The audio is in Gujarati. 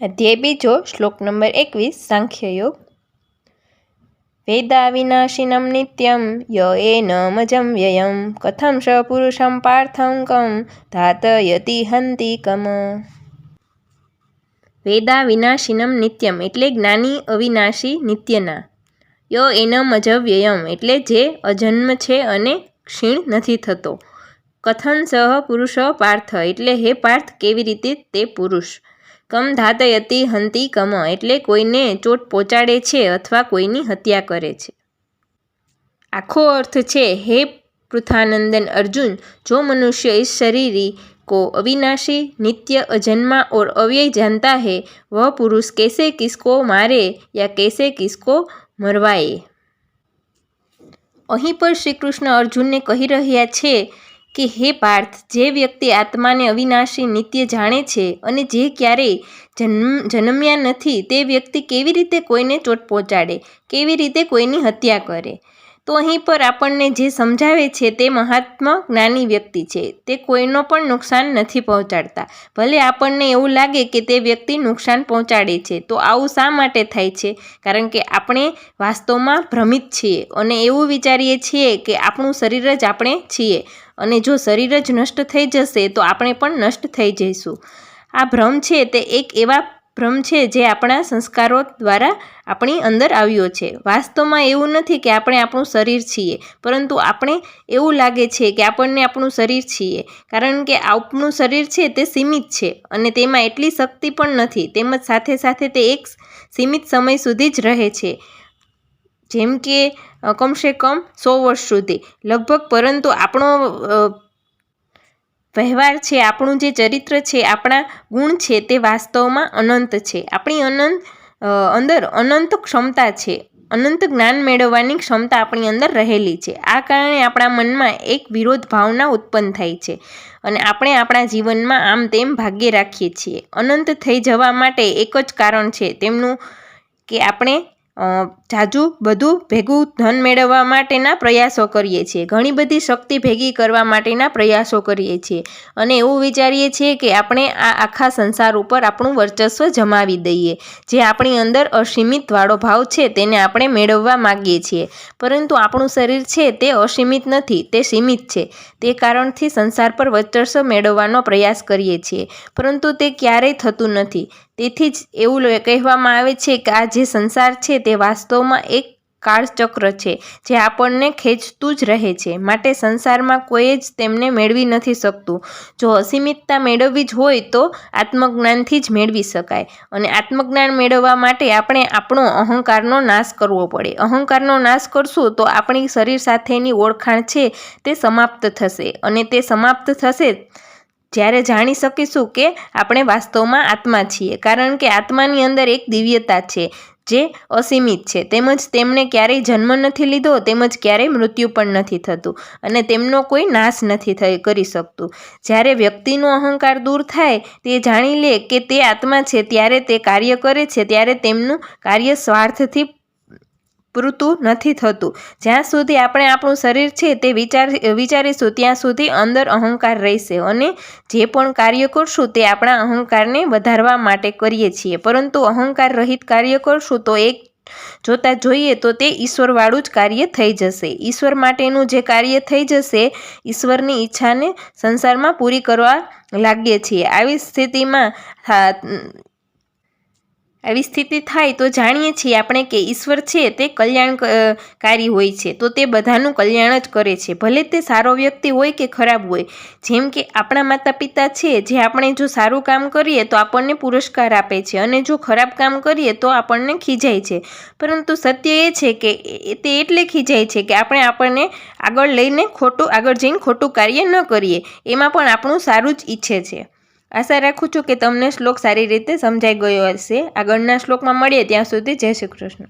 અધ્યાય બીજો શ્લોક નંબર 21 સાંખ્યયોગ. વેદા વિનાશિનમ નિત્યમ ય એનમજમ વ્યયમ કથમ સ પુરુષમ પાર્થં કમ ધાતયતિ હંતિ કમ. વેદા વિનાશિનમ નિત્યમ એટલે જ્ઞાની અવિનાશી નિત્યના. ય એનમ અજવ્યયમ એટલે જે અજન્મ છે અને ક્ષીણ નથી થતો. કથન સહ પુરુષ પાર્થ એટલે હે પાર્થ કેવી રીતે તે પુરુષ. કમ ધાતયતિ હંતિ કમ એટલે કોઈને ચોટ પહોંચાડે છે અથવા કોઈની હત્યા કરે છે. આખો અર્થ છે, હે પૃથાનંદન અર્જુન, જો મનુષ્ય इस शरीरी को अविनाशी नित्य अजन्मा और अव्यय जानता है, वह पुरुष कैसे किसको मारे या कैसे किसको मरवाए. અહીં પર શ્રી કૃષ્ણ અર્જુનને કહી રહ્યા છે કે હે પાર્થ, જે વ્યક્તિ આત્માને અવિનાશી નિત્ય જાણે છે અને જે ક્યારેય જન્મ્યા નથી, તે વ્યક્તિ કેવી રીતે કોઈને ચોટ પહોંચાડે, કેવી રીતે કોઈની હત્યા કરે. તો અહીં પર આપણને જે સમજાવે છે તે મહાત્મા જ્ઞાની વ્યક્તિ છે. તે કોઈનો પણ નુકસાન નથી પહોંચાડતા. ભલે આપણને એવું લાગે કે તે વ્યક્તિ નુકસાન પહોંચાડે છે, તો આવું શા માટે થાય છે? કારણ કે આપણે વાસ્તવમાં ભ્રમિત છીએ અને એવું વિચારીએ છીએ કે આપણું શરીર જ આપણે છીએ અને જો શરીર જ નષ્ટ થઈ જશે તો આપણે પણ નષ્ટ થઈ જઈશું. આ ભ્રમ છે તે એક એવા ભ્રમ છે જે આપણા સંસ્કારો દ્વારા આપણી અંદર આવ્યો છે. વાસ્તવમાં એવું નથી કે આપણે આપણું શરીર છીએ, પરંતુ આપણે એવું લાગે છે કે આપણને આપણું શરીર છીએ, કારણ કે આપણું શરીર છે તે સીમિત છે અને તેમાં એટલી શક્તિ પણ નથી. તેમજ સાથે સાથે તે એક સીમિત સમય સુધી જ રહે છે, જેમ કે કમસે કમ 100 વર્ષ સુધી લગભગ. પરંતુ આપણો વ્યવહાર છે, આપણું જે ચરિત્ર છે, આપણા ગુણ છે તે વાસ્તવમાં અનંત છે. આપણી અંદર અનંત ક્ષમતા છે, અનંત જ્ઞાન મેળવવાની ક્ષમતા આપણી અંદર રહેલી છે. આ કારણે આપણા મનમાં એક વિરોધ ભાવના ઉત્પન્ન થાય છે અને આપણે આપણા જીવનમાં આમ તેમ ભાગ્ય રાખીએ છીએ. અનંત થઈ જવા માટે એક જ કારણ છે તેમનું કે આપણે જાજુ બધું ભેગું ધન મેળવવા માટેના પ્રયાસો કરીએ છીએ, ઘણી બધી શક્તિ ભેગી કરવા માટેના પ્રયાસો કરીએ છીએ અને એવું વિચારીએ છીએ કે આપણે આ આખા સંસાર ઉપર આપણું વર્ચસ્વ જમાવી દઈએ. જે આપણી અંદર અસીમિત વાળો ભાવ છે તેને આપણે મેળવવા માગીએ છીએ, પરંતુ આપણું શરીર છે તે અસીમિત નથી, તે સીમિત છે. તે કારણથી સંસાર પર વર્ચસ્વ મેળવવાનો પ્રયાસ કરીએ છીએ, પરંતુ તે ક્યારેય થતું નથી. તેથી જ એવું કહેવામાં આવે છે કે આ જે સંસાર છે તે વાસ્તવમાં એક કાળચક્ર છે જે આપણને ખેંચતું જ રહે છે. માટે સંસારમાં કોઈ જ તેમને મેળવી નથી શકતું. જો અસીમિતતા મેળવવી જ હોય તો આત્મજ્ઞાનથી જ મેળવી શકાય અને આત્મજ્ઞાન મેળવવા માટે આપણે આપણો અહંકારનો નાશ કરવો પડે. અહંકારનો નાશ કરશું તો આપણી શરીર સાથેની ઓળખાણ છે તે સમાપ્ત થશે અને તે સમાપ્ત થશે જ્યારે જાણી શકીશું કે આપણે વાસ્તવમાં આત્મા છીએ. કારણ કે આત્માની અંદર એક દિવ્યતા છે જે અસીમિત છે, તેમજ તેમને ક્યારેય જન્મ નથી લીધો, તેમજ ક્યારેય મૃત્યુ પણ નથી થતું અને તેમનો કોઈ નાશ નથી કરી શકતું. જ્યારે વ્યક્તિનો અહંકાર દૂર થાય, તે જાણી લે કે તે આત્મા છે, ત્યારે તે કાર્ય કરે છે ત્યારે તેમનું કાર્ય સ્વાર્થથી પૂરતું નથી થતું. જ્યાં સુધી આપણે આપણું શરીર છે તે વિચારીશું ત્યાં સુધી અંદર અહંકાર રહેશે અને જે પણ કાર્ય કરશું તે આપણા અહંકારને વધારવા માટે કરીએ છીએ. પરંતુ અહંકાર રહિત કાર્ય કરશું તો એક જોતા જોઈએ તો તે ઈશ્વરવાળું જ કાર્ય થઈ જશે. ઈશ્વર માટેનું જે કાર્ય થઈ જશે, ઈશ્વરની ઈચ્છાને સંસારમાં પૂરી કરવા લાગીએ છીએ. આવી સ્થિતિ થાય તો જાણીએ છીએ આપણે કે ઈશ્વર છે તે કલ્યાણકારી હોય છે, તો તે બધાનું કલ્યાણ જ કરે છે, ભલે તે સારો વ્યક્તિ હોય કે ખરાબ હોય. જેમ કે આપણા માતા પિતા છે, જે આપણે જો સારું કામ કરીએ તો આપણને પુરસ્કાર આપે છે અને જો ખરાબ કામ કરીએ તો આપણને ખીજાય છે. પરંતુ સત્ય એ છે કે તે એટલે ખીજાય છે કે આપણને આગળ જઈને ખોટું કાર્ય ન કરીએ, એમાં પણ આપણું સારું જ ઈચ્છે છે. આશા રાખું છું કે તમને શ્લોક સારી રીતે સમજાઈ ગયો હશે. આગળના શ્લોકમાં મળીએ, ત્યાં સુધી જય શ્રી કૃષ્ણ.